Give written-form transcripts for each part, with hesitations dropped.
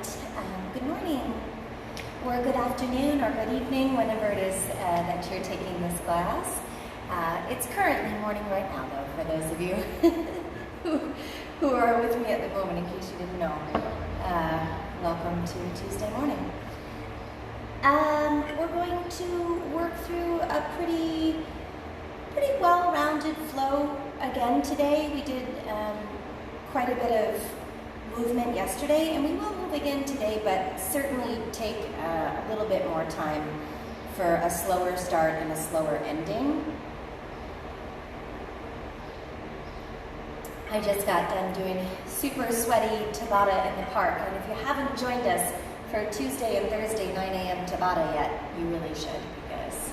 right. Good morning, or good afternoon, or good evening, whenever it is that you're taking this class. It's currently morning right now, though, for those of you who are with me at the moment, in case you didn't know. Welcome to Tuesday morning. We're going to work through a pretty well-rounded flow again today. We did quite a bit of movement yesterday, and we will move again today, but certainly take a little bit more time for a slower start and a slower ending. I just got done doing super sweaty Tabata in the park, and if you haven't joined us for Tuesday and Thursday 9 a.m. Tabata yet, you really should, because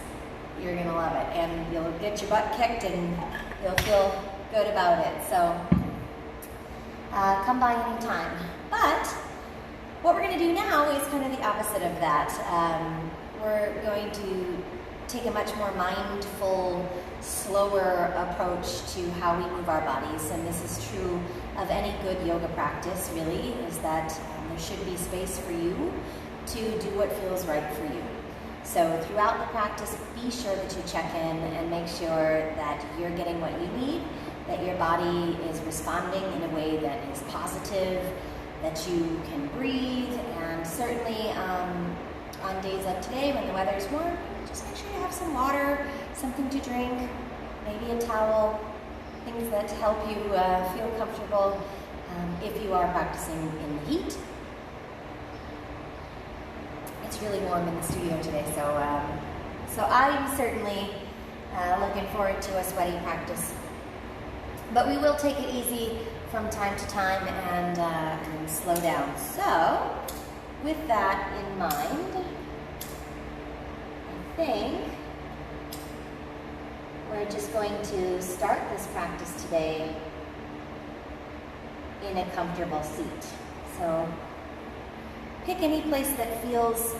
you're going to love it, and you'll get your butt kicked and you'll feel good about it. So come by anytime. But what we're going to do now is kind of the opposite of that. We're going to take a much more mindful, slower approach to how we move our bodies. And this is true of any good yoga practice, really, is that there should be space for you to do what feels right for you. So throughout the practice, be sure that you check in and make sure that you're getting what you need, that your body is responding in a way that is positive, that you can breathe, and certainly on days like today when the weather's warm, just make sure you have some water, something to drink, maybe a towel, things that help you feel comfortable if you are practicing in the heat. It's really warm in the studio today, so I'm certainly looking forward to a sweaty practice. But we will take it easy from time to time and slow down. So, with that in mind, I think we're just going to start this practice today in a comfortable seat. So, pick any place that feels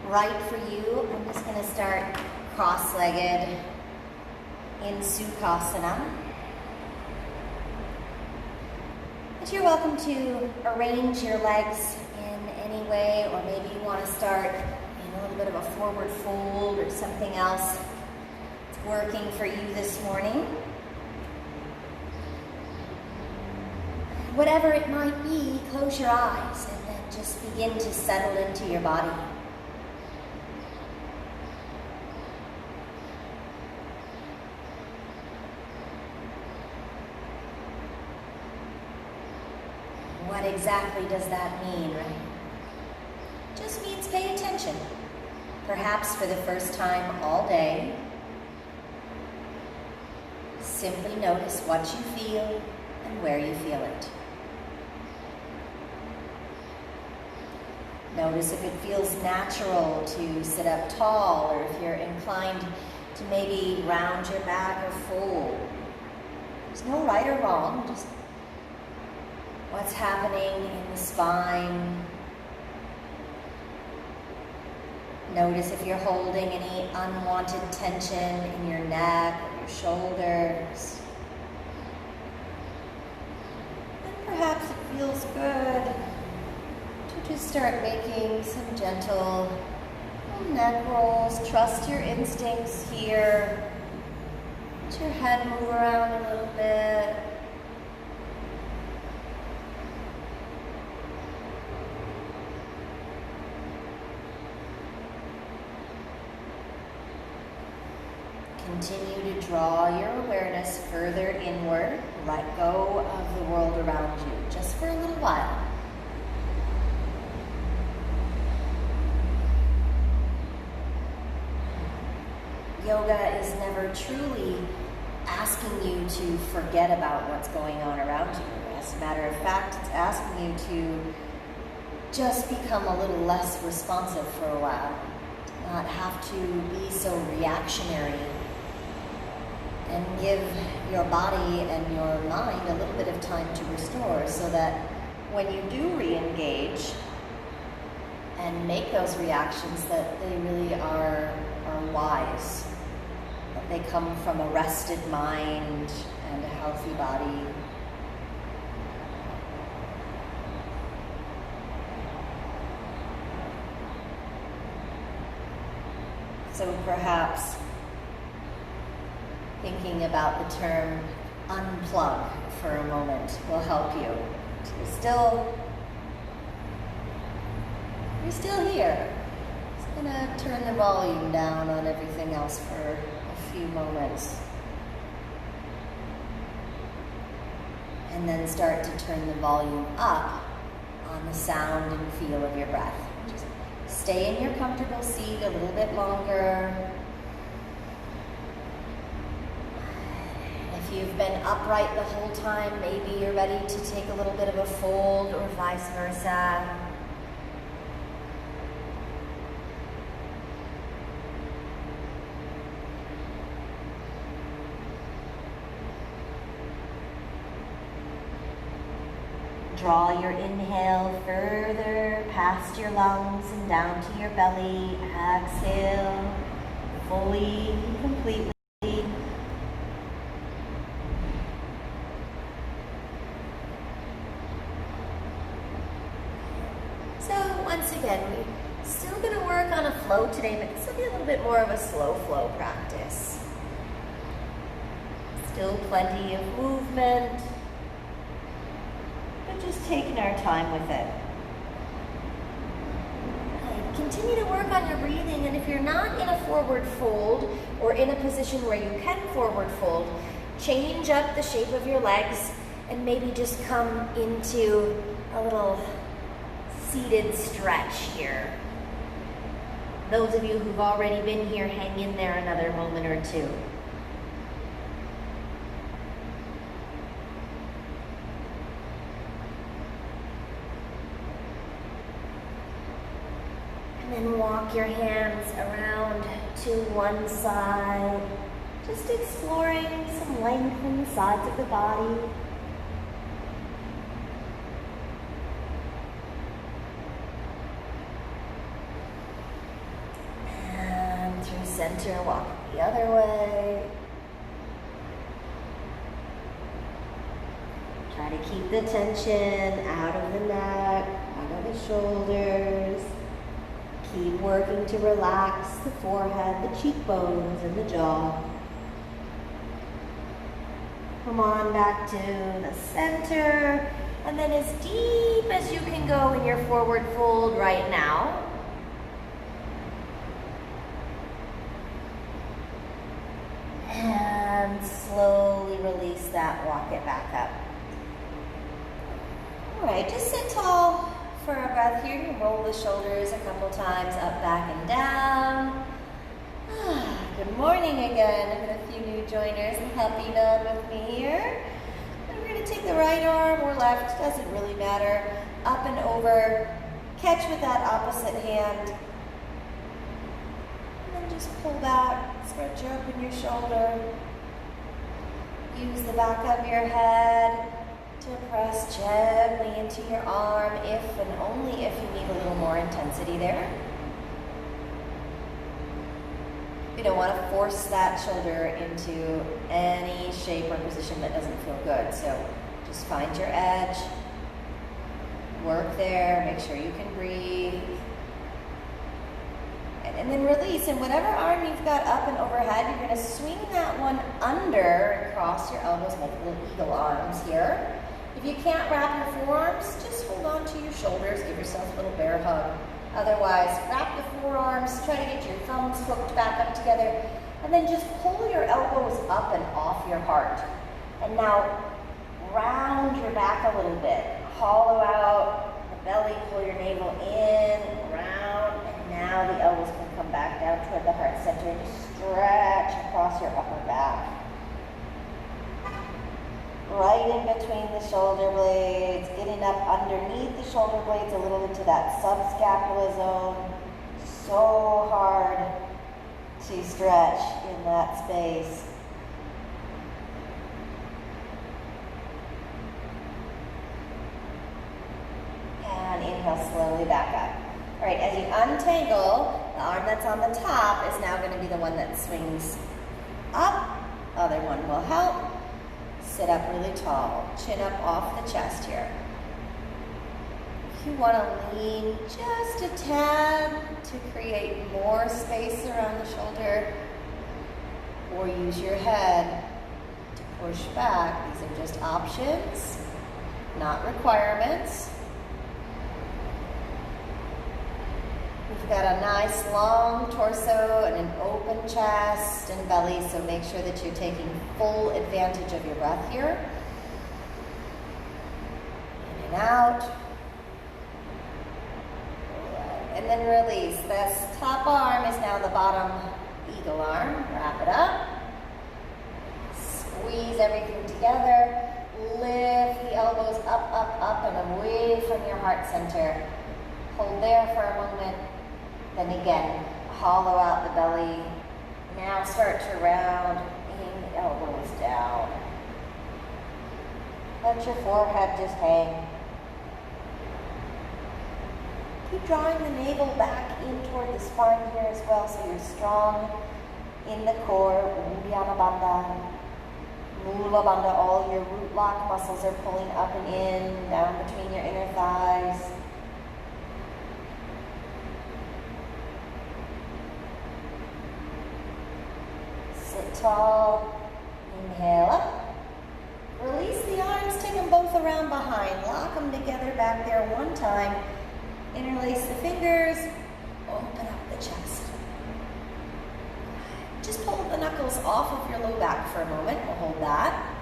right for you. I'm just going to start cross-legged in Sukhasana. But you're welcome to arrange your legs in any way, or maybe you want to start in a little bit of a forward fold or something else that's working for you this morning. Whatever it might be, close your eyes and then just begin to settle into your body. What exactly does that mean, right? Just means pay attention. Perhaps for the first time all day, simply notice what you feel and where you feel it. Notice if it feels natural to sit up tall, or if you're inclined to maybe round your back or fold. There's no right or wrong, just what's happening in the spine. Notice if you're holding any unwanted tension in your neck or your shoulders. And perhaps it feels good to just start making some gentle neck rolls. Trust your instincts here. Let your head move around a little bit. Continue to draw your awareness further inward. Let go of the world around you, just for a little while. Yoga is never truly asking you to forget about what's going on around you. As a matter of fact, it's asking you to just become a little less responsive for a while. Not have to be so reactionary, and give your body and your mind a little bit of time to restore, so that when you do re-engage and make those reactions, that they really are wise, that they come from a rested mind and a healthy body. So perhaps thinking about the term unplug for a moment will help you. You're still here. Just gonna turn the volume down on everything else for a few moments. And then start to turn the volume up on the sound and feel of your breath. Just stay in your comfortable seat a little bit longer. If you've been upright the whole time, maybe you're ready to take a little bit of a fold or vice versa. Draw your inhale further past your lungs and down to your belly. Exhale fully, completely. So once again, we're still going to work on a flow today, but this will be a little bit more of a slow flow practice. Still plenty of movement. Just taking our time with it. Right. Continue to work on your breathing, and if you're not in a forward fold or in a position where you can forward fold, change up the shape of your legs and maybe just come into a little seated stretch here. Those of you who've already been here, hang in there another moment or two. And walk your hands around to one side, just exploring some length in the sides of the body. And through center, walk the other way. Try to keep the tension out of the neck, out of the shoulders. Keep working to relax the forehead, the cheekbones, and the jaw. Come on back to the center, and then as deep as you can go in your forward fold right now. And slowly release that, walk it back up. All right, just sit tall. For our breath here, you roll the shoulders a couple times, up, back, and down. Good morning again. I've got a few new joiners and hopping on with me here. And we're going to take the right arm or left, doesn't really matter, up and over. Catch with that opposite hand. And then just pull back, stretch you up in your shoulder. Use the back of your head to press gently into your arm if and only if you need a little more intensity there. You don't want to force that shoulder into any shape or position that doesn't feel good. So just find your edge, work there, make sure you can breathe. And then release, and whatever arm you've got up and overhead, you're going to swing that one under and cross your elbows, make little eagle arms here. If you can't wrap your forearms, just hold on to your shoulders, give yourself a little bear hug. Otherwise, wrap the forearms, try to get your thumbs hooked back up together, and then just pull your elbows up and off your heart. And now, round your back a little bit. Hollow out the belly, pull your navel in, round, and now the elbows can come back down toward the heart center and just stretch across your upper back. Right in between the shoulder blades, getting up underneath the shoulder blades a little into that subscapular zone. So hard to stretch in that space. And inhale slowly back up. All right, as you untangle, the arm that's on the top is now going to be the one that swings up. Other one will help. Sit up really tall, chin up off the chest here. If you want to lean just a tad to create more space around the shoulder, or use your head to push back, these are just options, not requirements. We've got a nice long torso and an open chest and belly, so make sure that you're taking full advantage of your breath here. In and out. And then release. This top arm is now the bottom eagle arm. Wrap it up. Squeeze everything together. Lift the elbows up, up, up, and away from your heart center. Hold there for a moment. Then again, hollow out the belly. Now start to round. Aim the elbows down. Let your forehead just hang. Keep drawing the navel back in toward the spine here as well, so you're strong in the core. Uddiyana Bandha, Mula Bandha, all your root lock muscles are pulling up and in, down between your inner thighs. Sit tall, inhale up. Release the arms, take them both around behind. Lock them together back there one time. Interlace the fingers, open up the chest. Just pull the knuckles off of your low back for a moment. We'll hold that.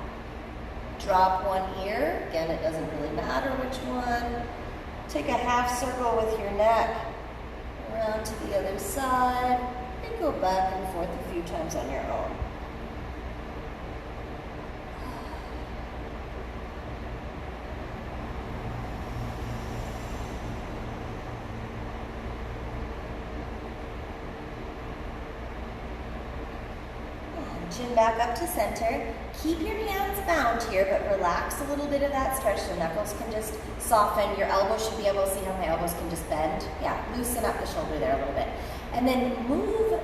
Drop one ear. Again, it doesn't really matter which one. Take a half circle with your neck around to the other side and go back and forth a few times on your own. Chin back up to center. Keep your hands bound here, but relax a little bit of that stretch. The knuckles can just soften. Your elbows should be able to see how my elbows can just bend. Yeah, loosen up the shoulder there a little bit. And then move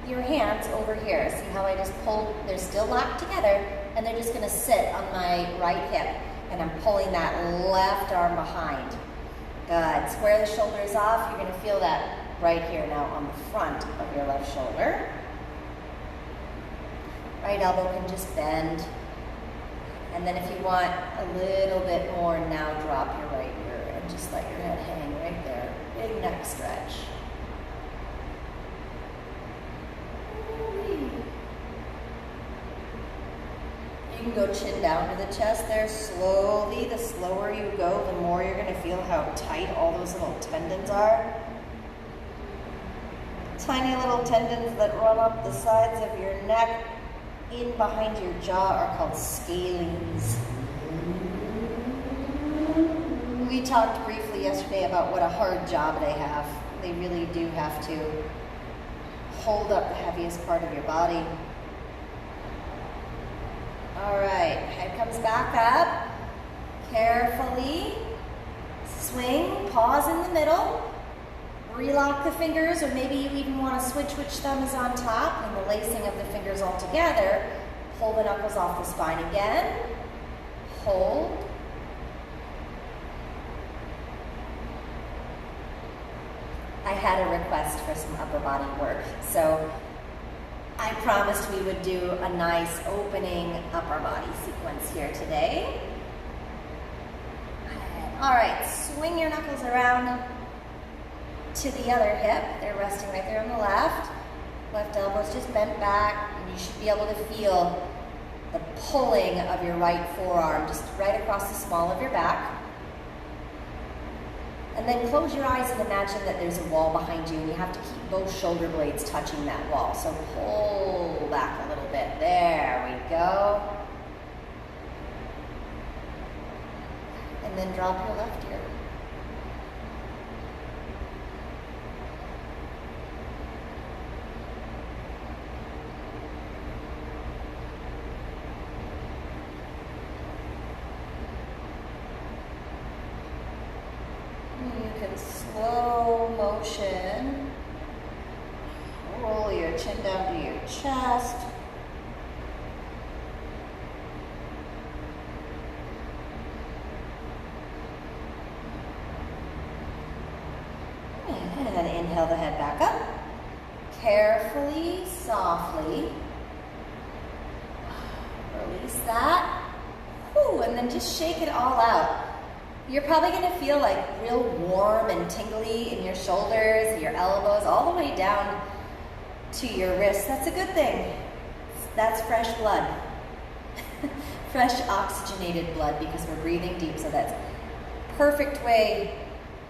your hands over here. See how I just pulled? They're still locked together, and they're just going to sit on my right hip. And I'm pulling that left arm behind. Good. Square the shoulders off. You're going to feel that right here now on the front of your left shoulder. Right elbow can just bend. And then if you want a little bit more, now drop your right ear and just let your head hang right there. Big neck stretch. You can go chin down to the chest there slowly. The slower you go, the more you're going to feel how tight all those little tendons are. Tiny little tendons that run up the sides of your neck in behind your jaw are called scalenes. We talked briefly yesterday about what a hard job they have. They really do have to hold up the heaviest part of your body. All right, head comes back up. Carefully swing, pause in the middle. Relock the fingers, or maybe you even want to switch which thumb is on top, and the lacing of the fingers all together. Pull the knuckles off the spine again. Hold. I had a request for some upper body work, so I promised we would do a nice opening upper body sequence here today. All right, swing your knuckles around to the other hip. They're resting right there on the left. Left elbow's just bent back, and you should be able to feel the pulling of your right forearm just right across the small of your back. And then close your eyes and imagine that there's a wall behind you, and you have to keep both shoulder blades touching that wall. So pull back a little bit. There we go. And then drop your left ear. Slow motion, roll your chin down to your chest. And then inhale the head back up. Carefully, softly. Release that. Whew, and then just shake it all out. You're probably going to feel like real warm and tingly in your shoulders, your elbows, all the way down to your wrists. That's a good thing. That's fresh blood. Fresh oxygenated blood, because we're breathing deep, so that's perfect way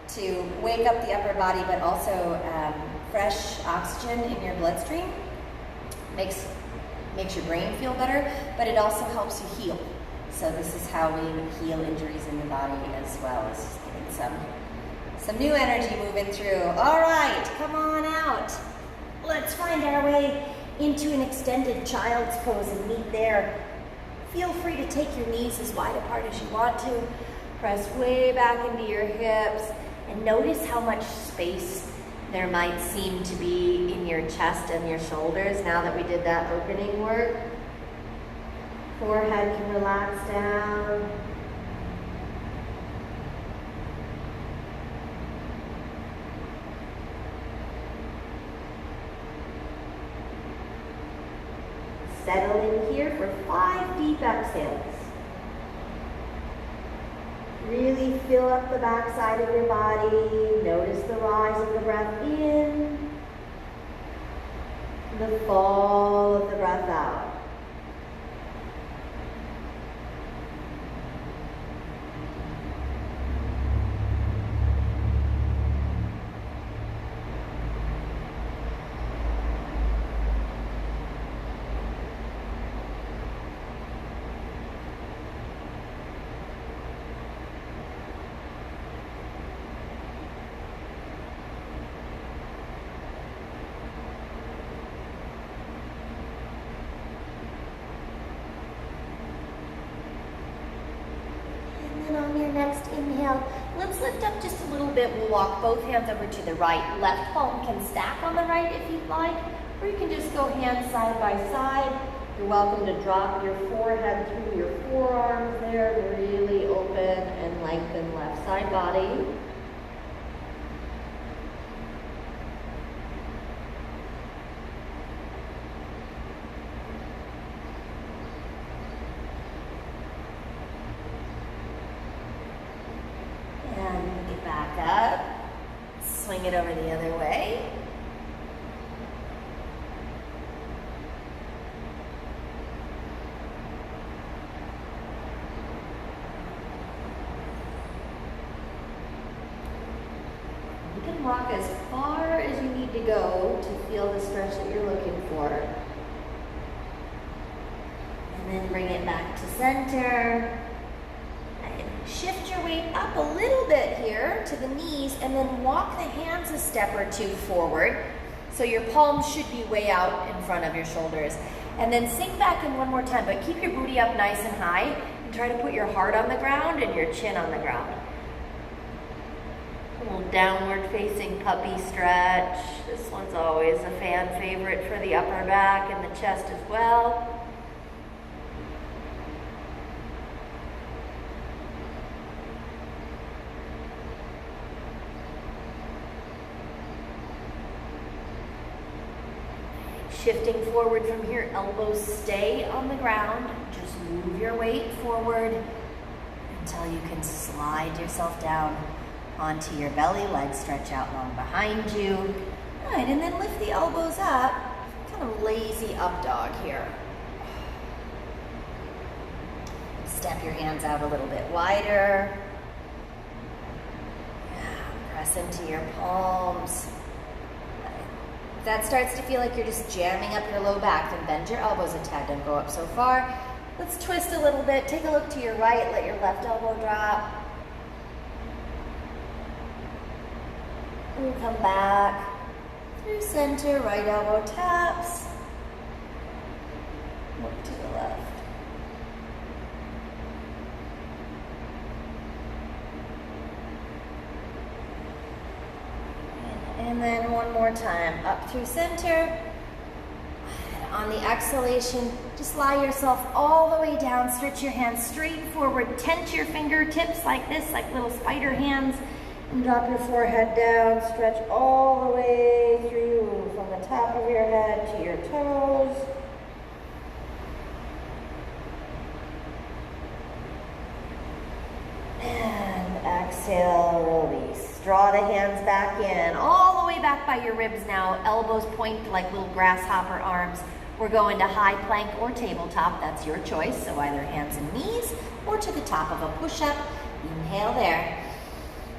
to wake up the upper body, but also fresh oxygen in your bloodstream makes your brain feel better, but it also helps you heal. So this is how we heal injuries in the body, as well as getting some new energy moving through. All right, come on out. Let's find our way into an extended child's pose and meet there. Feel free to take your knees as wide apart as you want to. Press way back into your hips and notice how much space there might seem to be in your chest and your shoulders now that we did that opening work. Forehead can relax down. Settle in here for 5 deep exhales. Really fill up the back side of your body. Notice the rise of the breath in, the fall of the breath out. On your next inhale, let's lift up just a little bit. We'll walk both hands over to the right. Left palm can stack on the right if you'd like, or you can just go hands side by side. You're welcome to drop your forehead through your forearms there, really open and lengthen left side body. Swing it over the other way. You can walk as far as you need to go to feel the stretch that you're looking for. And then bring it back to center. Shift your weight up a little bit here to the knees, and then walk the hands a step or two forward. So your palms should be way out in front of your shoulders. And then sink back in one more time, but keep your booty up nice and high, and try to put your heart on the ground and your chin on the ground. A little downward facing puppy stretch. This one's always a fan favorite for the upper back and the chest as well. Shifting forward from here, elbows stay on the ground. Just move your weight forward until you can slide yourself down onto your belly. Legs stretch out long behind you. All right, and then lift the elbows up. Kind of lazy up dog here. Step your hands out a little bit wider. Press into your palms. If that starts to feel like you're just jamming up your low back, then bend your elbows a tad. Don't go up so far. Let's twist a little bit. Take a look to your right. Let your left elbow drop. And come back through center. Right elbow taps. Look to the left. And then one more time, up through center. On the exhalation, just lie yourself all the way down. Stretch your hands straight forward. Tense your fingertips like this, like little spider hands. And drop your forehead down, stretch all the way through from the top of your head to your toes. And exhale, release. Draw the hands back in, all the way back by your ribs now. Elbows point like little grasshopper arms. We're going to high plank or tabletop. That's your choice. So either hands and knees or to the top of a push-up. Inhale there.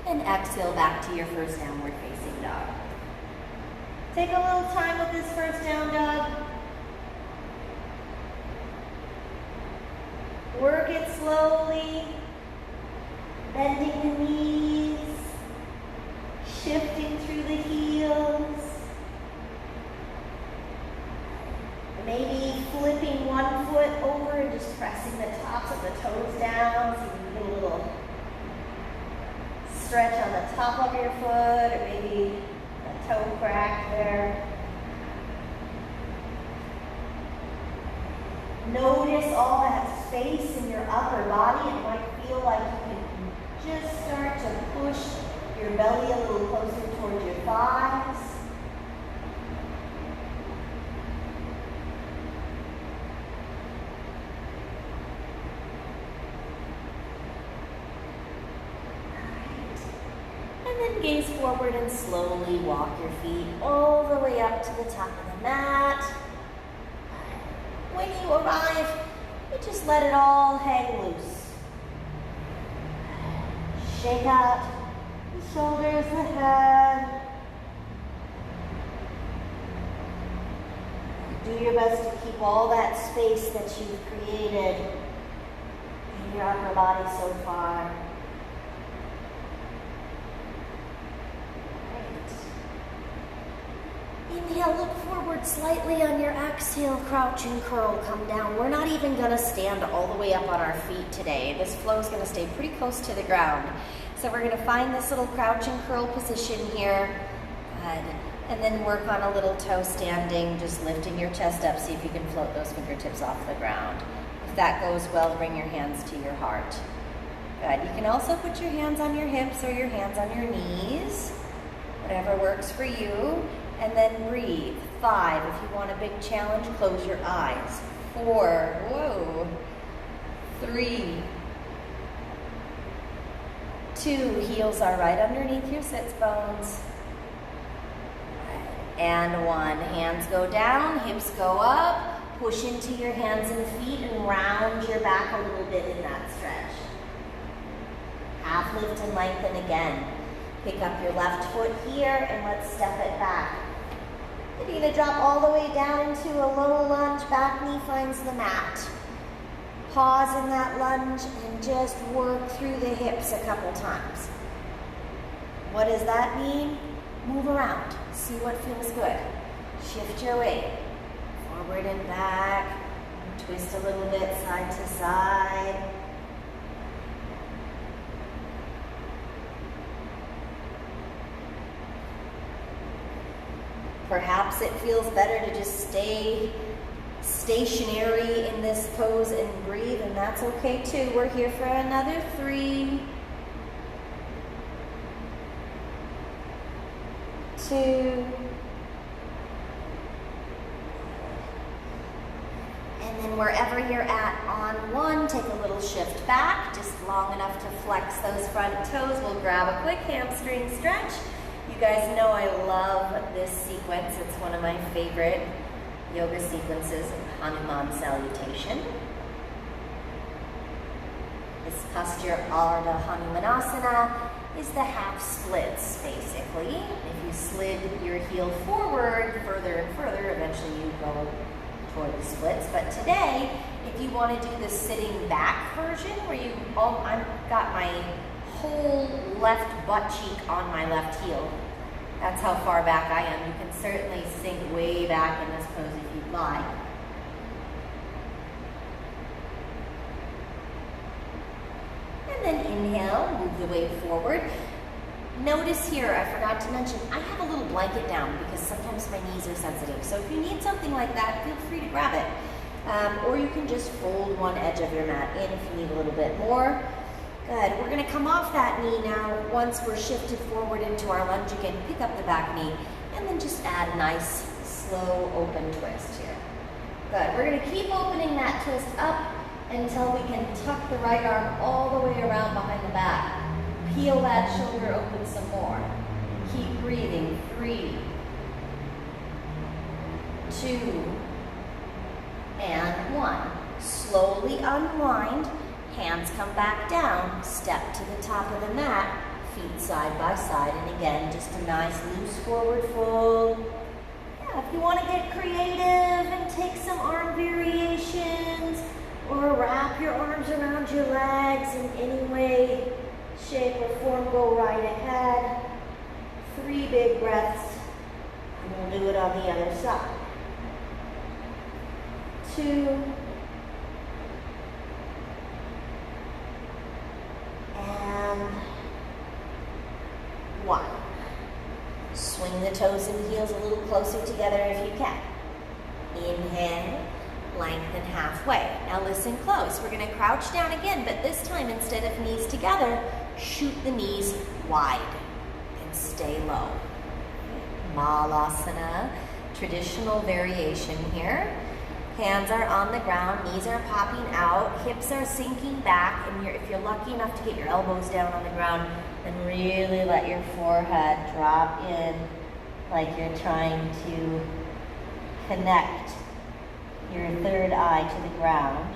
And exhale back to your first downward facing dog. Take a little time with this first down dog. Work it slowly. Bending the knees. Shifting through the heels. Maybe flipping one foot over and just pressing the tops of the toes down so you can get a little stretch on the top of your foot, or maybe a toe crack there. Notice all that space in your upper body. It might feel like you can just start to push your belly a little closer towards your thighs. Then gaze forward and slowly walk your feet all the way up to the top of the mat. When you arrive, you just let it all hang loose. Shake out the shoulders, the head. Do your best to keep all that space that you've created in your upper body so far. Inhale, look forward slightly on your exhale, crouch and curl, come down. We're not even gonna stand all the way up on our feet today. This flow is gonna stay pretty close to the ground. So we're gonna find this little crouch and curl position here. Good. And then work on a little toe standing, just lifting your chest up, see if you can float those fingertips off the ground. If that goes well, bring your hands to your heart. Good. You can also put your hands on your hips or your hands on your knees, whatever works for you. And then breathe. 5, if you want a big challenge, close your eyes. 4, whoa. 3, 2, heels are right underneath your sits bones. And 1, hands go down, hips go up, push into your hands and feet and round your back a little bit in that stretch. Half lift and lengthen again. Pick up your left foot here and let's step it back. You're going to drop all the way down into a low lunge, back knee finds the mat. Pause in that lunge and just work through the hips a couple times. What does that mean? Move around, see what feels good. Shift your weight, forward and back, twist a little bit side to side. Perhaps it feels better to just stay stationary in this pose and breathe, and that's okay too. We're here for another 3, 2, and then wherever you're at on 1, take a little shift back, just long enough to flex those front toes. We'll grab a quick hamstring stretch. You guys know I love this sequence. It's one of my favorite yoga sequences, Hanuman salutation. This posture, Ardha Hanumanasana, is the half splits, basically. If you slid your heel forward further and further, eventually you go toward the splits. But today, if you want to do the sitting back version, where I've got my whole left butt cheek on my left heel. That's how far back I am. You can certainly sink way back in this pose if you'd like. And then inhale, move the weight forward. Notice here, I forgot to mention, I have a little blanket down because sometimes my knees are sensitive. So if you need something like that, feel free to grab it. Or you can just fold one edge of your mat in if you need a little bit more. Good. We're going to come off that knee now once we're shifted forward into our lunge again. Pick up the back knee and then just add a nice slow open twist here. Good. We're going to keep opening that twist up until we can tuck the right arm all the way around behind the back. Peel that shoulder open some more. Keep breathing. 3, 2, and 1. Slowly unwind. Hands come back down, step to the top of the mat, feet side by side, and again, just a nice loose forward fold. Yeah, if you want to get creative and take some arm variations, or wrap your arms around your legs in any way, shape, or form, go right ahead. 3 big breaths, and we'll do it on the other side. 2, and 1. Swing the toes and heels a little closer together if you can. Inhale, lengthen halfway. Now listen close. We're going to crouch down again, but this time instead of knees together, shoot the knees wide and stay low. Malasana, traditional variation here. Hands are on the ground, knees are popping out, hips are sinking back, and if you're lucky enough to get your elbows down on the ground, then really let your forehead drop in like you're trying to connect your third eye to the ground.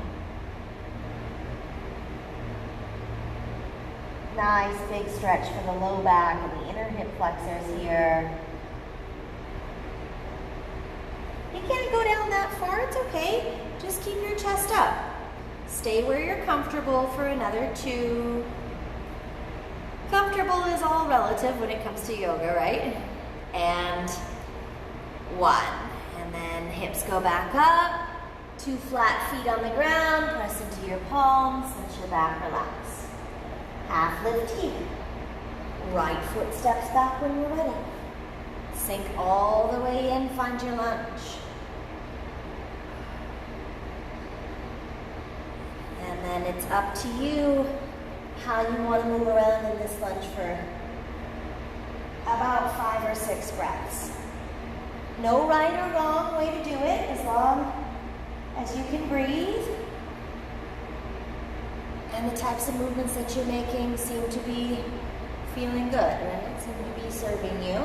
Nice big stretch for the low back and the inner hip flexors here. You can't go down that far, it's okay. Just keep your chest up. Stay where you're comfortable for another 2. Comfortable is all relative when it comes to yoga, right? And 1. And then hips go back up. 2 flat feet on the ground. Press into your palms. Let your back relax. Half lift here. Right foot steps back when you're ready. Sink all the way in. Find your lunge. And then it's up to you how you want to move around in this lunge for about 5 or 6 breaths. No right or wrong way to do it, as long as you can breathe. And the types of movements that you're making seem to be feeling good, right? Seem to be serving you.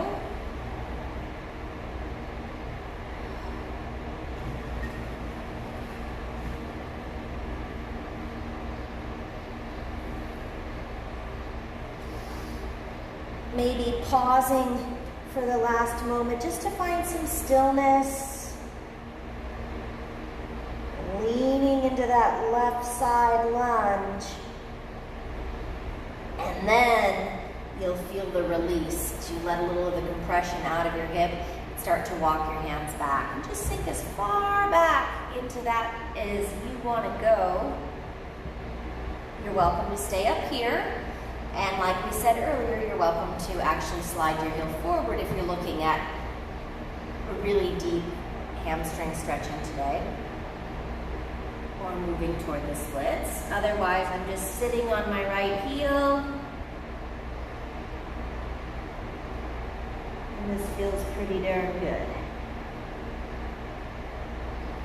Maybe pausing for the last moment just to find some stillness. Leaning into that left side lunge. And then you'll feel the release as you let a little of the compression out of your hip. Start to walk your hands back. And just sink as far back into that as you want to go. You're welcome to stay up here. And like we said earlier, you're welcome to actually slide your heel forward if you're looking at a really deep hamstring stretching today. Or moving toward the splits. Otherwise, I'm just sitting on my right heel. And this feels pretty darn good.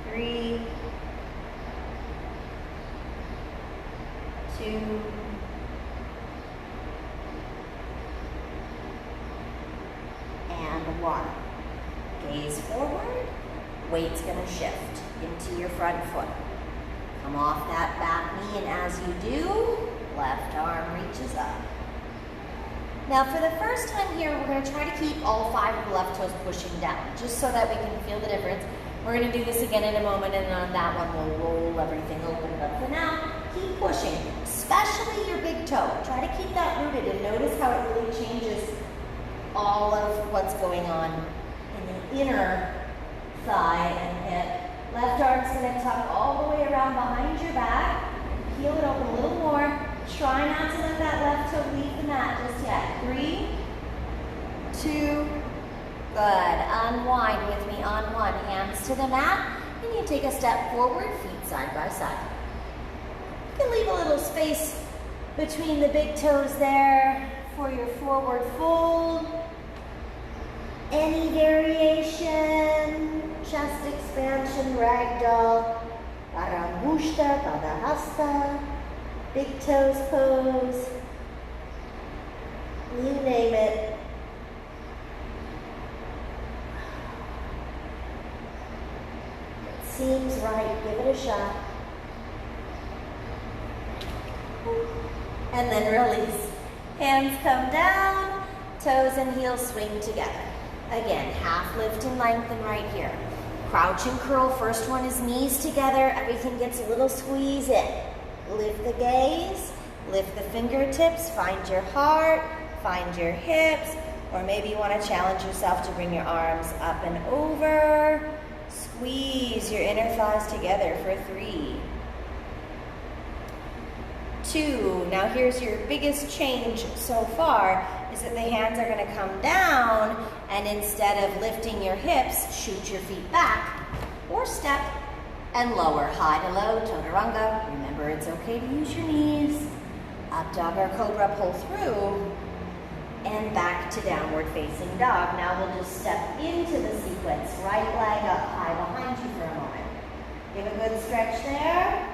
3, 2, and 1. Gaze forward. Weight's going to shift into your front foot. Come off that back knee, and as you do, left arm reaches up. Now for the first time here, we're going to try to keep all 5 of the left toes pushing down, just so that we can feel the difference. We're going to do this again in a moment, and on that one, we'll roll everything over. But for now, keep pushing, especially your big toe. Try to keep that rooted, and notice how it really changes all of what's going on in the inner thigh and hip. Left arm's going to tuck all the way around behind your back. Peel it open a little more. Try not to let that left toe leave the mat just yet. 3, 2, good. Unwind with me on 1. Hands to the mat. And you take a step forward, feet side by side. You can leave a little space between the big toes there for your forward fold. Any variation, chest expansion, ragdoll, Parambushta, Padahasta, big toes pose, you name it. It seems right, give it a shot. And then release. Hands come down, toes and heels swing together. Again, half lift and lengthen right here. Crouch and curl, first one is knees together, everything gets a little squeeze in. Lift the gaze, lift the fingertips, find your heart, find your hips, or maybe you want to challenge yourself to bring your arms up and over. Squeeze your inner thighs together for 3, 2. Now here's your biggest change so far, is that the hands are going to come down, and instead of lifting your hips, shoot your feet back, or step and lower. High to low, chaturanga. Remember, it's okay to use your knees. Up dog or cobra, pull through, and back to downward facing dog. Now we'll just step into the sequence. Right leg up high behind you for a moment. Give a good stretch there.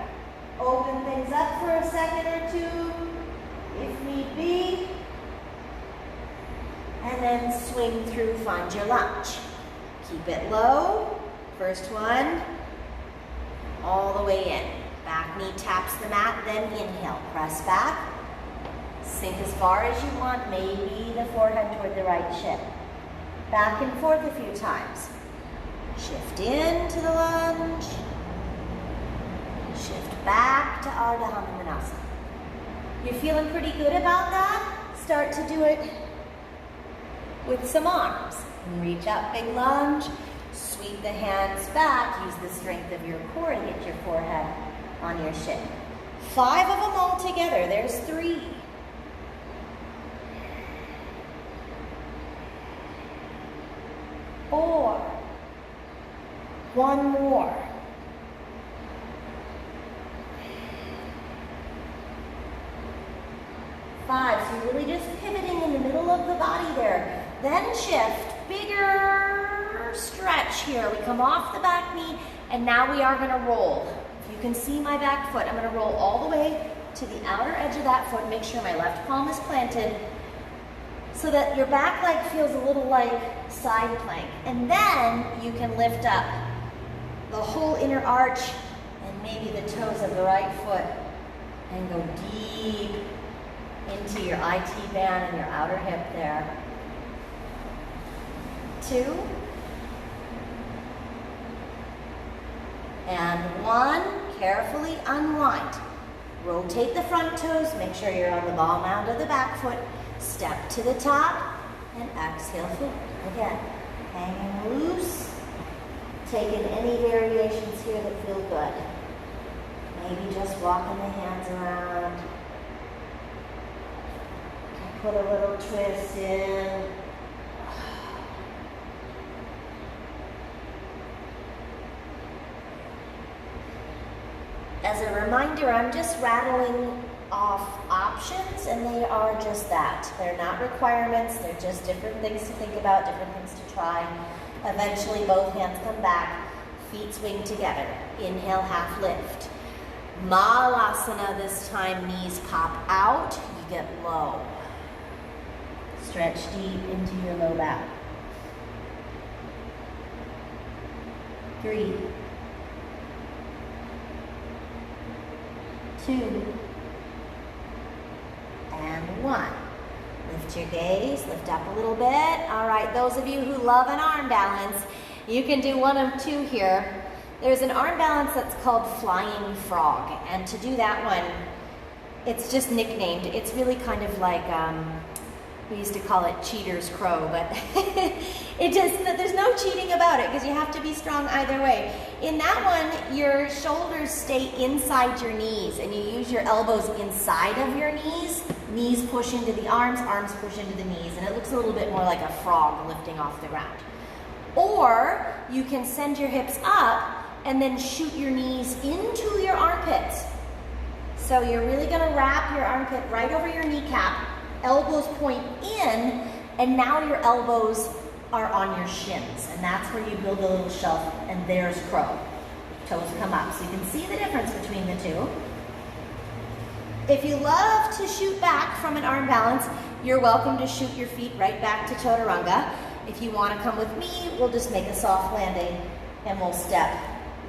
Open things up for a second or two, if need be. And then swing through, find your lunge. Keep it low. First one, all the way in. Back knee taps the mat, then inhale. Press back. Sink as far as you want, maybe the forehead toward the right shin. Back and forth a few times. Shift into the lunge. Shift back to Ardha Hanumanasana. You're feeling pretty good about that? Start to do it with some arms. And reach up, big lunge. Sweep the hands back. Use the strength of your core to get your forehead on your shin. 5 of them all together. There's 3. 4. 1 more. 5. So you're really just pivoting in the middle of the body there. Then shift, bigger stretch here. We come off the back knee, and now we are going to roll. If you can see my back foot, I'm going to roll all the way to the outer edge of that foot. Make sure my left palm is planted so that your back leg feels a little like side plank. And then you can lift up the whole inner arch and maybe the toes of the right foot and go deep into your IT band and your outer hip there. 2. And 1. Carefully unwind. Rotate the front toes. Make sure you're on the ball mound of the back foot. Step to the top and exhale forward. Again, hanging loose. Taking any variations here that feel good. Maybe just walking the hands around. Put a little twist in. As a reminder, I'm just rattling off options, and they are just that. They're not requirements, they're just different things to think about, different things to try. Eventually, both hands come back, feet swing together. Inhale, half lift. Malasana this time, knees pop out, you get low. Stretch deep into your low back. 3, 2, and 1. Lift your gaze, lift up a little bit. All right, those of you who love an arm balance, you can do one of 2 here. There's an arm balance that's called flying frog, and to do that one, it's just nicknamed. It's really kind of like, we used to call it cheater's crow, but there's no cheating about it because you have to be strong either way. In that one, your shoulders stay inside your knees and you use your elbows inside of your knees. Knees push into the arms push into the knees, and it looks a little bit more like a frog lifting off the ground. Or you can send your hips up and then shoot your knees into your armpits. So you're really gonna wrap your armpit right over your kneecap, elbows point in, and now your elbows are on your shins, and that's where you build a little shelf, and there's crow. Toes come up, so you can see the difference between the two. If you love to shoot back from an arm balance, you're welcome to shoot your feet right back to chaturanga. If you want to come with me, we'll just make a soft landing, and we'll step,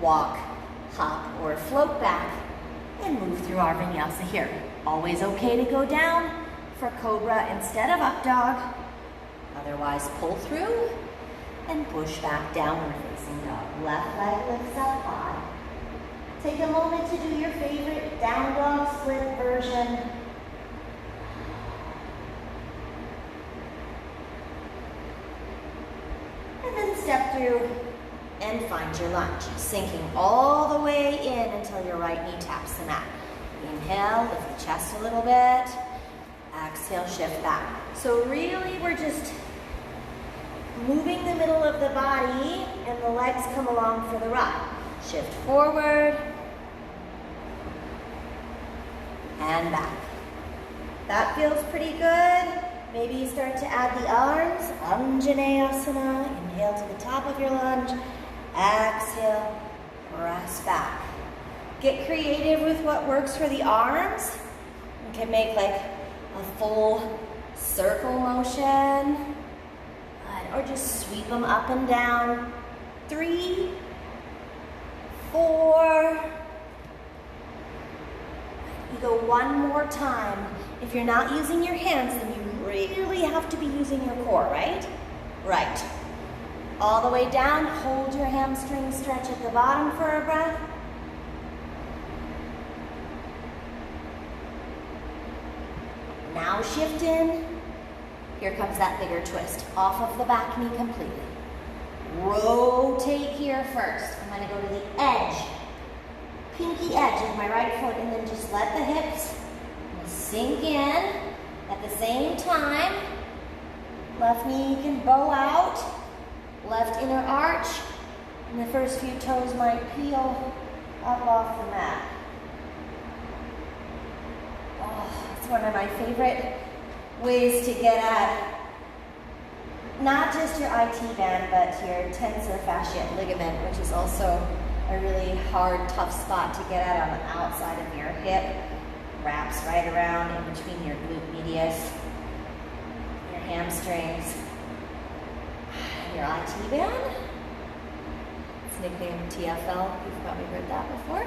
walk, hop, or float back, and move through our vinyasa here. Always okay to go down for cobra instead of up dog. Otherwise, pull through and push back downward facing dog. Left leg lifts up high. Take a moment to do your favorite down dog split version. And then step through and find your lunge, sinking all the way in until your right knee taps the mat. Inhale, lift the chest a little bit. Exhale, shift back. So really, we're just moving the middle of the body, and the legs come along for the ride. Shift forward and back. That feels pretty good. Maybe you start to add the arms. Anjaneyasana. Inhale to the top of your lunge. Exhale, press back. Get creative with what works for the arms. You can make like a full circle motion. Good. Or just sweep them up and down. 3, 4. You go one more time. If you're not using your hands, then you really have to be using your core, right? Right. All the way down, hold your hamstring stretch at the bottom for a breath. Now shift in. Here comes that bigger twist. Off of the back knee completely. Rotate here first. I'm gonna go to the edge. Pinky edge of my right foot, and then just let the hips sink in. At the same time, left knee can bow out. Left inner arch, and the first few toes might peel up off the mat. Oh, it's one of my favorite ways to get at not just your IT band, but your tensor fasciate ligament, which is also a really hard, tough spot to get at on the outside of your hip. Wraps right around in between your glute medius, your hamstrings, your IT band. It's nicknamed TFL. You've probably heard that before.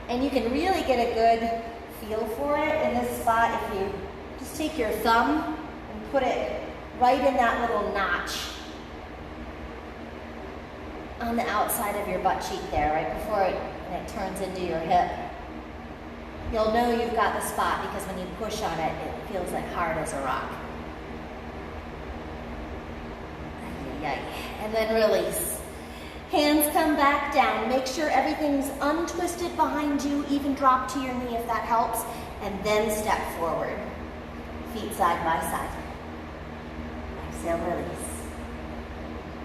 And you can really get a good feel for it in this spot if you just take your thumb and put it right in that little notch on the outside of your butt cheek there, right before it turns into your hip. You'll know you've got the spot because when you push on it, it feels like hard as a rock. And then release. Hands come back down. Make sure everything's untwisted behind you. Even drop to your knee if that helps. And then step forward. Feet side by side. Exhale, release.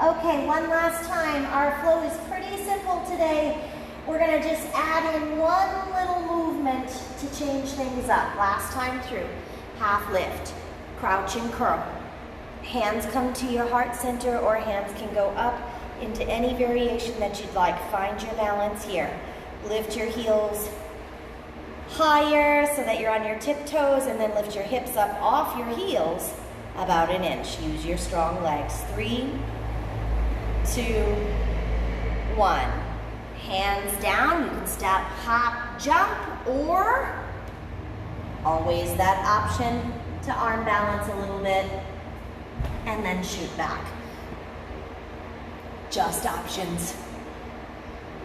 Okay, one last time. Our flow is pretty simple today. We're gonna just add in one little movement to change things up. Last time through. Half lift, crouch and curl. Hands come to your heart center, or hands can go up into any variation that you'd like. Find your balance here. Lift your heels higher so that you're on your tiptoes, and then lift your hips up off your heels about an inch. Use your strong legs. 3, 2, 1. Hands down. You can step, hop, jump, or always that option to arm balance a little bit and then shoot back. Just options,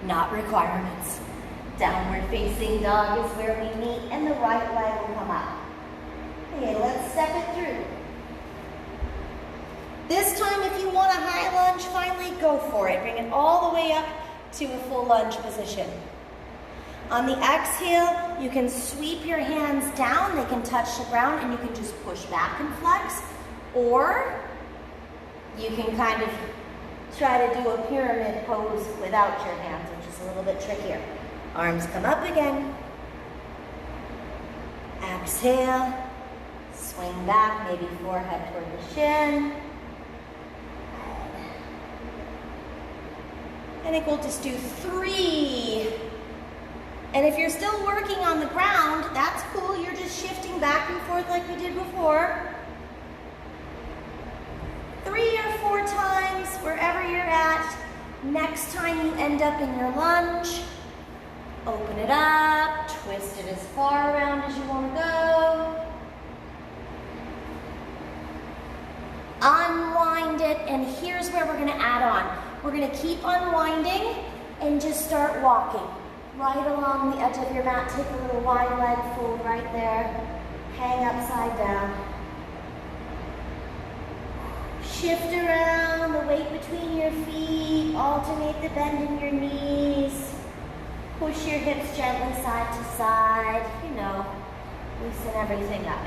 not requirements. Downward facing dog is where we meet, and the right leg will come up. Okay, let's step it through. This time, if you want a high lunge, finally go for it. Bring it all the way up to a full lunge position. On the exhale, you can sweep your hands down. They can touch the ground, and you can just push back and flex. Or you can kind of try to do a pyramid pose without your hands, which is a little bit trickier. Arms come up again. Exhale. Swing back, maybe forehead toward the shin. I think we'll just do 3. And if you're still working on the ground, that's cool. You're just shifting back and forth like we did before. 3 or 4 times, wherever you're at. Next time you end up in your lunge, open it up, twist it as far around as you want to go. Unwind it, and here's where we're going to add on. We're going to keep unwinding and just start walking right along the edge of your mat. Take a little wide leg fold right there. Hang upside down. Shift around the weight between your feet. Alternate the bend in your knees. Push your hips gently side to side. You know, loosen everything up.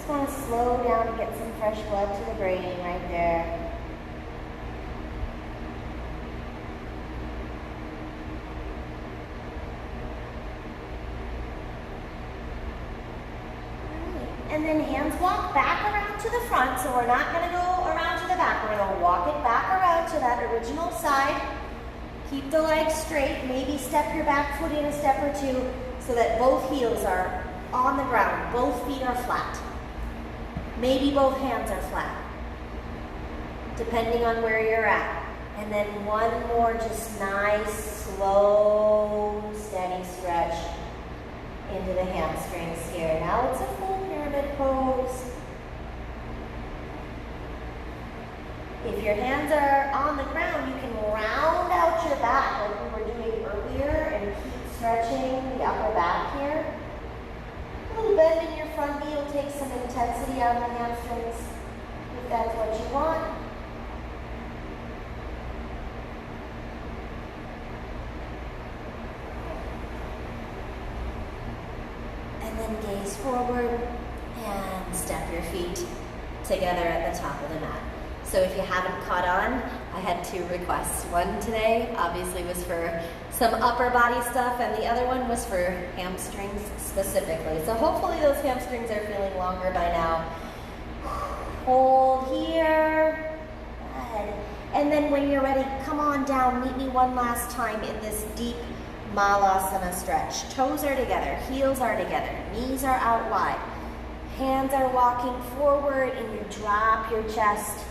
Want to slow down and get some fresh blood to the brain right there. Right. And then hands walk back around to the front, so we're not going to go around to the back. We're going to walk it back around to that original side. Keep the legs straight. Maybe step your back foot in a step or two so that both heels are on the ground. Both feet are flat. Maybe both hands are flat, depending on where you're at. And then one more just nice, slow, steady stretch into the hamstrings here. Now it's a full pyramid pose. If your hands are on the ground, you can round out your back like we were doing earlier and keep stretching the upper back here. A little bend in your front knee will take some intensity out of the hamstrings if that's what you want. And then gaze forward and step your feet together at the top of the mat. So if you haven't caught on, I had 2 requests. One today obviously was for some upper body stuff, and the other one was for hamstrings specifically. So hopefully those hamstrings are feeling longer by now. Hold here. Good. And then when you're ready, come on down. Meet me one last time in this deep Malasana stretch. Toes are together, heels are together, knees are out wide. Hands are walking forward, and you drop your chest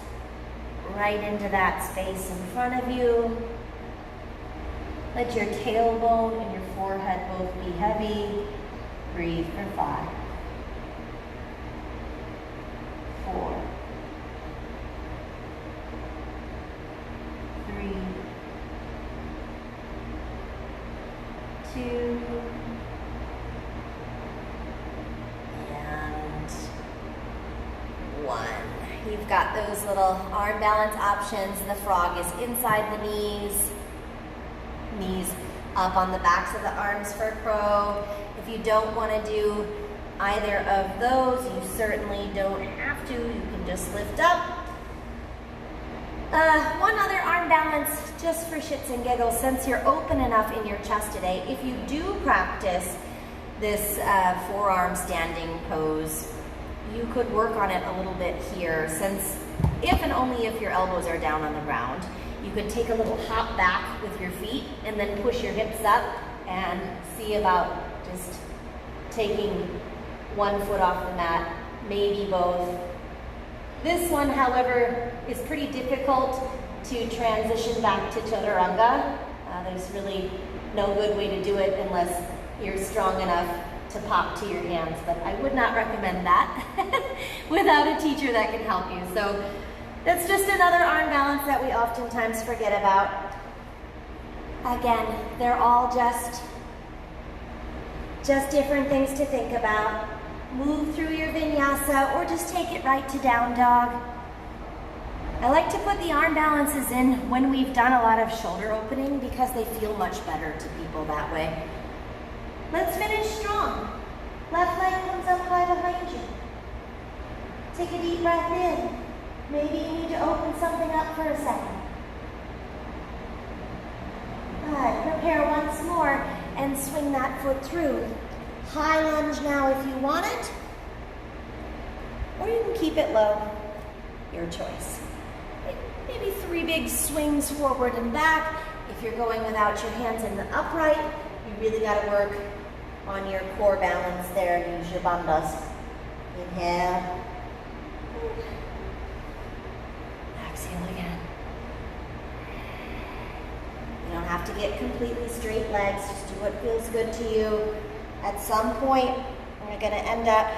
right into that space in front of you. Let your tailbone and your forehead both be heavy. Breathe for 5, 4, 3, 2, and 1. You've got those little arm balance options, and the frog is inside the knees. Knees up on the backs of the arms for crow. If you don't want to do either of those, you certainly don't have to. You can just lift up. One other arm balance, just for shits and giggles, since you're open enough in your chest today, if you do practice this forearm standing pose, you could work on it a little bit here, since if and only if your elbows are down on the ground, you could take a little hop back with your feet and then push your hips up and see about just taking one foot off the mat, maybe both. This one, however, is pretty difficult to transition back to chaturanga. There's really no good way to do it unless you're strong enough to pop to your hands, but I would not recommend that without a teacher that can help you. So that's just another arm balance that we oftentimes forget about. Again, they're all just different things to think about. Move through your vinyasa or just take it right to down dog. I like to put the arm balances in when we've done a lot of shoulder opening because they feel much better to people that way. Let's finish strong. Left leg comes up high behind you. Take a deep breath in. Maybe you need to open something up for a second. Good. Prepare once more and swing that foot through. High lunge now if you want it, or you can keep it low, your choice. Maybe 3 big swings forward and back. If you're going without your hands in the upright, you really got to work on your core balance there and use your bandhas. Inhale. Exhale again. You don't have to get completely straight legs, just do what feels good to you. At some point, we're going to end up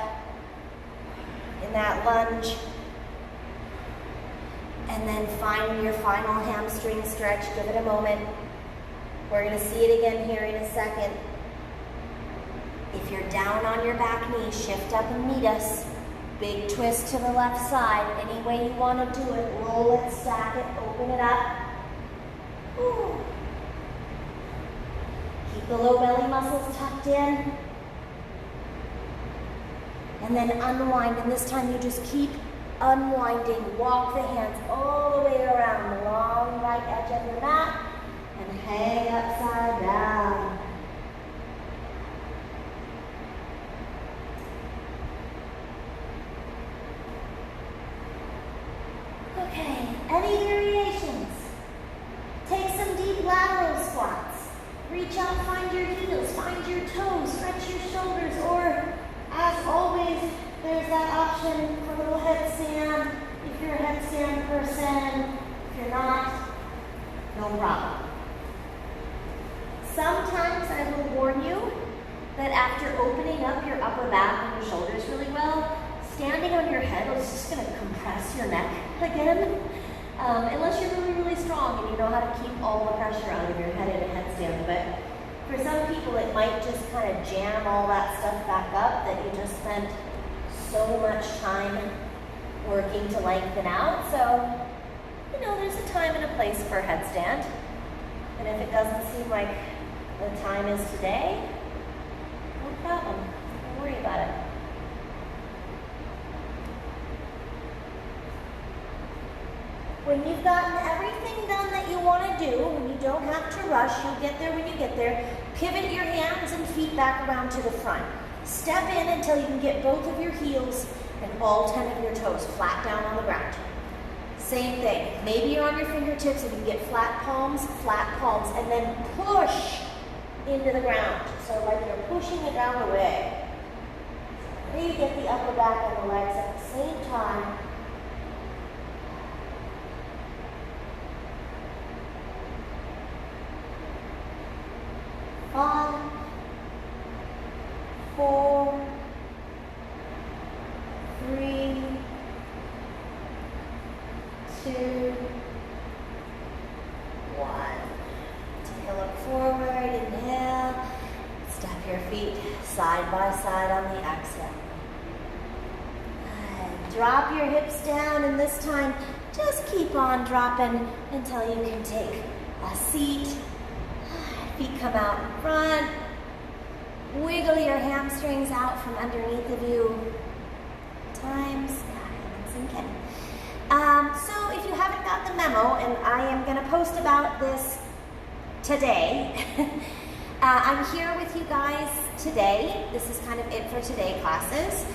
in that lunge and then find your final hamstring stretch. Give it a moment. We're going to see it again here in a second. If you're down on your back knee, shift up and meet us. Big twist to the left side. Any way you want to do it. Roll it, stack it, open it up. Ooh. Keep the low belly muscles tucked in. And then unwind. And this time you just keep unwinding. Walk the hands all the way around the long right edge of your mat and hang upside down. Okay, any variations? Take some deep lateral squats. Reach out, find your heels, find your toes, stretch your shoulders, or as always, there's that option for a little headstand. If you're a headstand person, if you're not, no problem. Sometimes I will warn you that after opening up your upper back and your shoulders really well, standing on your head is just going to compress your neck again. Unless you're really, really strong and you know how to keep all the pressure out of your head in a headstand. But for some people, it might just kind of jam all that stuff back up that you just spent so much time working to lengthen out. So, you know, there's a time and a place for a headstand. And if it doesn't seem like the time is today, no problem. Don't worry about it. When you've gotten everything done that you want to do, when you don't have to rush, you'll get there when you get there, pivot your hands and feet back around to the front. Step in until you can get both of your heels and all 10 of your toes flat down on the ground. Same thing. Maybe you're on your fingertips and you can get flat palms, and then push into the ground. So like you're pushing it down away. Then you get the upper back and the legs at the same time. 5, 4, 3, 2, 1. Take a look forward, inhale. Step your feet side by side on the exhale. And drop your hips down, and this time just keep on dropping until you can take a seat. Feet come out in front. Wiggle your hamstrings out from underneath of you. Times. So if you haven't got the memo, and I am going to post about this today, I'm here with you guys today. This is kind of it for today classes.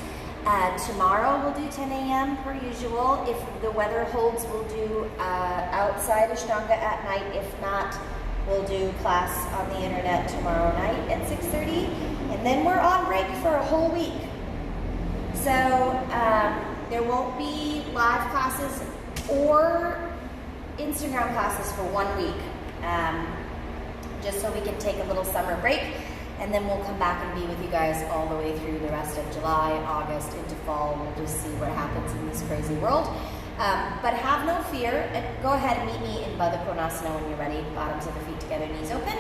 Tomorrow we'll do 10 a.m. per usual. If the weather holds, we'll do outside Ashtanga at night. If not, we'll do class on the internet tomorrow night at 6:30, and then we're on break for a whole week. So there won't be live classes or Instagram classes for 1 week, just so we can take a little summer break, and then we'll come back and be with you guys all the way through the rest of July, August, into fall. We'll just see what happens in this crazy world. But have no fear. Go ahead and meet me in Baddha Konasana when you're ready. Bottoms of the feet together, knees open.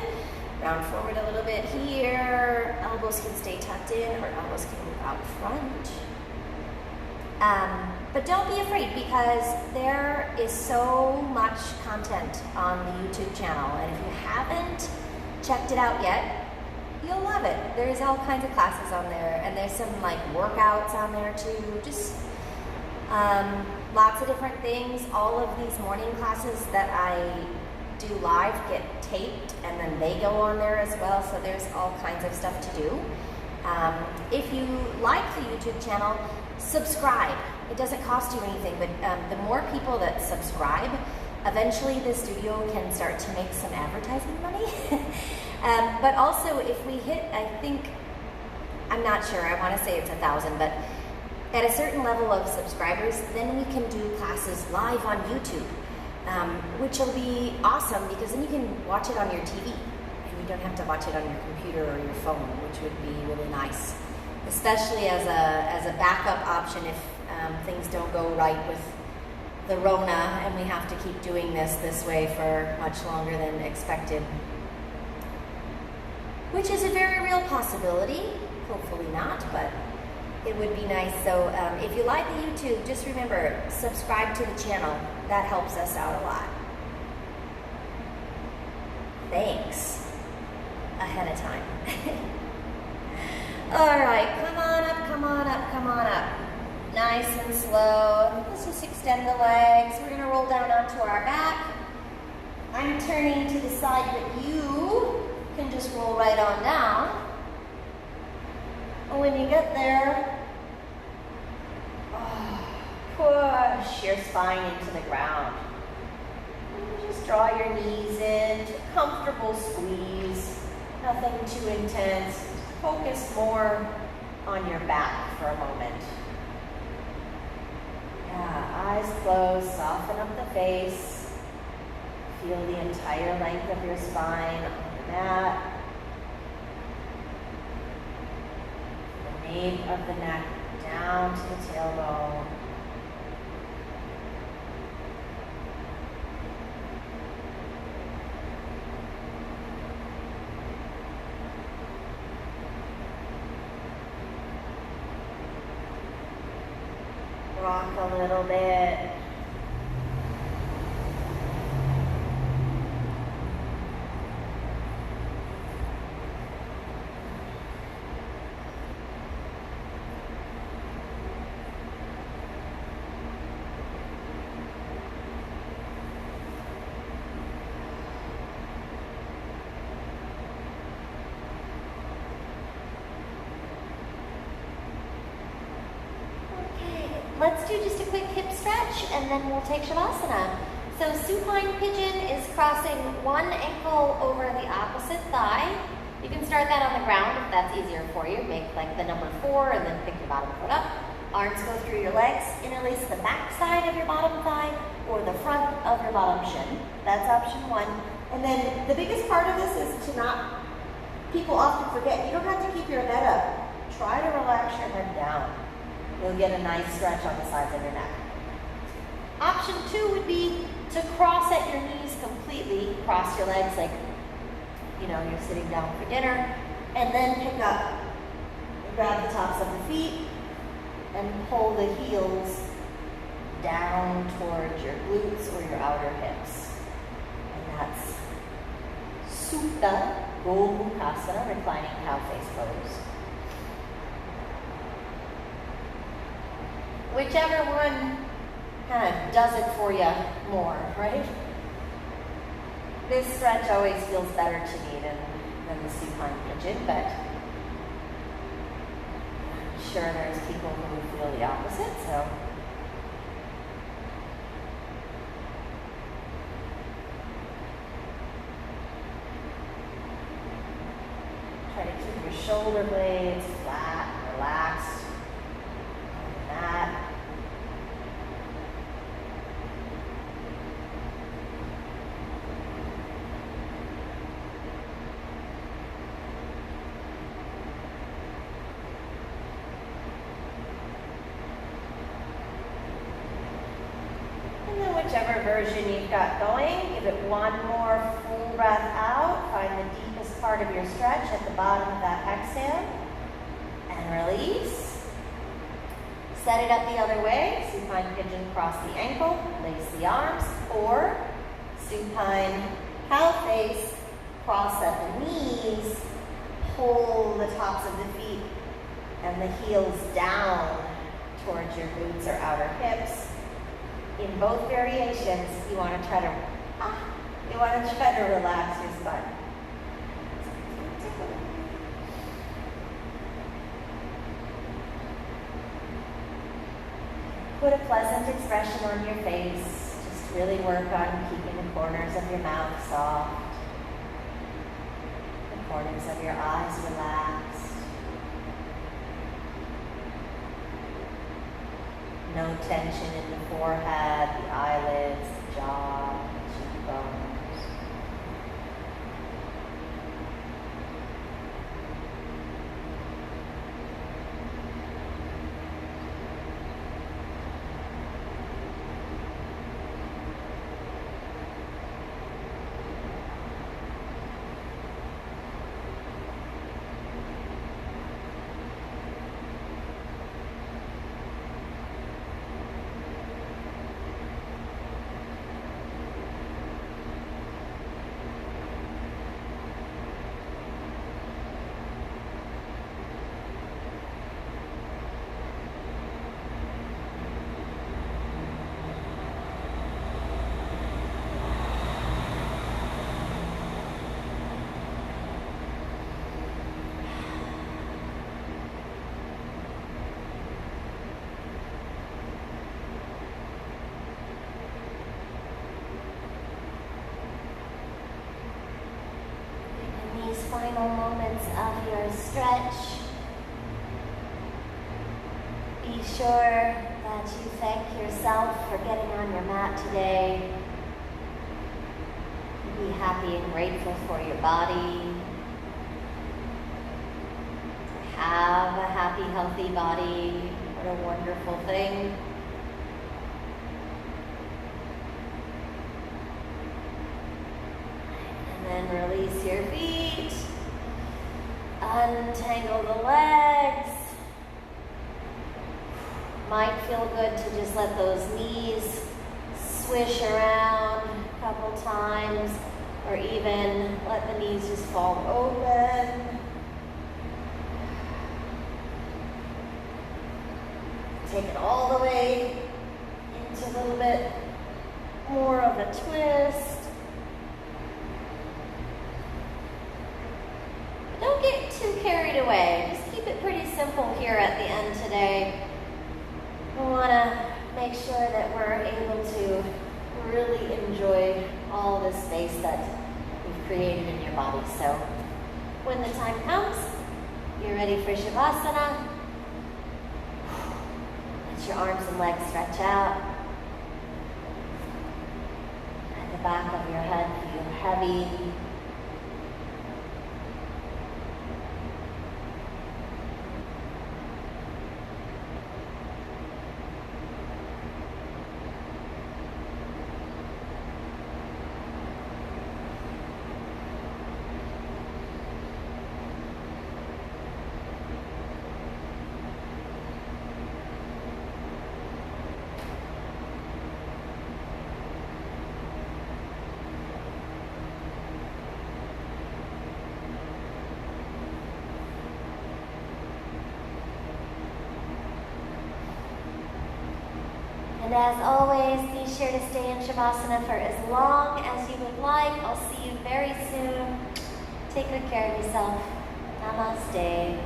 Round forward a little bit here. Elbows can stay tucked in, or elbows can move out front. But don't be afraid, because there is so much content on the YouTube channel, and if you haven't checked it out yet, you'll love it. There's all kinds of classes on there, and there's some like workouts on there too. Just lots of different things. All of these morning classes that I do live get taped, and then they go on there as well, so there's all kinds of stuff to do. If you like the YouTube channel, subscribe. It doesn't cost you anything, but the more people that subscribe, eventually the studio can start to make some advertising money. But also, if we hit, I think, I'm not sure, I want to say it's 1,000, but at a certain level of subscribers, then we can do classes live on YouTube, which will be awesome, because then you can watch it on your TV, and you don't have to watch it on your computer or your phone, which would be really nice, especially as a backup option if things don't go right with the Rona, and we have to keep doing this way for much longer than expected, which is a very real possibility. Hopefully not, but it would be nice. So if you like the YouTube, just remember, subscribe to the channel. That helps us out a lot. Thanks ahead of time. All right, come on up, come on up, come on up. Nice and slow. Let's just extend the legs. We're gonna roll down onto our back. I'm turning to the side, but you can just roll right on down. When you get there, push your spine into the ground. And just draw your knees in, comfortable squeeze, nothing too intense. Focus more on your back for a moment. Yeah, eyes closed, soften up the face. Feel the entire length of your spine on the mat. Nape of the neck down to the tailbone. Rock a little bit. Let's do just a quick hip stretch, and then we'll take Shavasana. So supine pigeon is crossing one ankle over the opposite thigh. You can start that on the ground if that's easier for you. Make like the number 4 and then pick your bottom foot up. Arms go through your legs. Interlace the back side of your bottom thigh or the front of your bottom shin. That's option 1. And then the biggest part of this is to not, people often forget, you don't have to keep your head up. Try to relax your head down. You'll get a nice stretch on the sides of your neck. Option 2 would be to cross at your knees completely. Cross your legs like, you know, you're sitting down for dinner. And then pick up, grab the tops of the feet, and pull the heels down towards your glutes or your outer hips. And that's Supta Gomukhasana, reclining cow face pose. Whichever one kind of does it for you more, right? This stretch always feels better to me than the supine pigeon, but I'm sure there's people who feel the opposite, so. Try to keep your shoulder blades flat, relaxed. That. And then whichever version you've got going, give it one more full breath out. Find the deepest part of your stretch at the bottom of that exhale. And release. Set it up the other way, supine pigeon, cross the ankle, lace the arms, or supine cow face, cross at the knees, pull the tops of the feet and the heels down towards your glutes or outer hips. In both variations, you want to try to relax your spine. Put a pleasant expression on your face. Just really work on keeping the corners of your mouth soft, the corners of your eyes relaxed. No tension in the forehead, the eyelids, the jaw, the cheekbones. Final moments of your stretch. Be sure that you thank yourself for getting on your mat today. Be happy and grateful for your body. Have a happy, healthy body. What a wonderful thing. And then release your feet. Untangle the legs. Might feel good to just let those knees swish around a couple times, or even let the knees just fall open. Take it all the way into a little bit more of a twist. Don't get too carried away. Just keep it pretty simple here at the end today. We want to make sure that we're able to really enjoy all the space that we've created in your body. So when the time comes, you're ready for Shavasana. Let your arms and legs stretch out. At the back of your head feel heavy. And as always, be sure to stay in Shavasana for as long as you would like. I'll see you very soon. Take good care of yourself. Namaste.